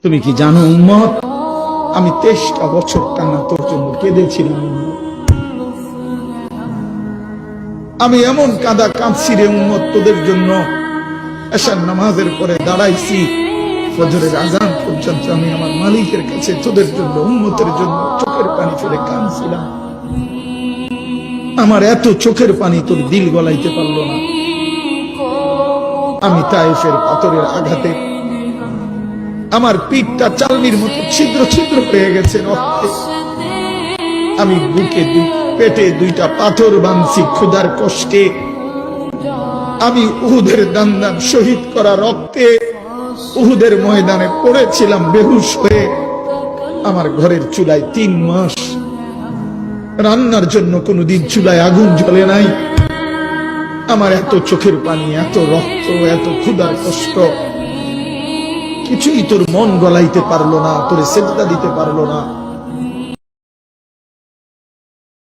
তুমি কি জানো উম্মত, আমি 23টা বছর টানা তোর জন্য কেঁদেছিলাম। আমি এমন কাঁদা কাঁদছি রে উম্মত তোদের জন্য। এশার নামাজের পরে দাঁড়াইছি, ফজরের আজান পর্যন্ত আমি আমার মালিকের কাছে তোদের জন্য, উম্মতের জন্য চোখের পানি ফেলে কাঁদছিলাম। আমার এত চোখের পানি তোর দিল গলাইতে পারলো না। আমি তায়েফের পাথরের আঘাতে আমার পিঠটা চালনির মতো ছিদ্র ছিদ্র হয়ে গেছে রক্তে। আমি বুকে পেটে 2টা পাথর বাঁধছি ক্ষুধার কষ্টে। আমি উহুদের দান্দান শহীদ করা রক্তে উহুদের ময়দানে পড়েছিলাম বেহুশ হয়ে। আমার ঘরের চুলায় 3 মাস রান্নার জন্য কোনোদিন চুলায় আগুন জ্বলে নাই। আমার এত চোখের পানি, এত রক্ত, এত ক্ষুধার কষ্ট, কিছুই তোর মন গলাইতে পারলো না, তোরে সেজদা দিতে পারলো না।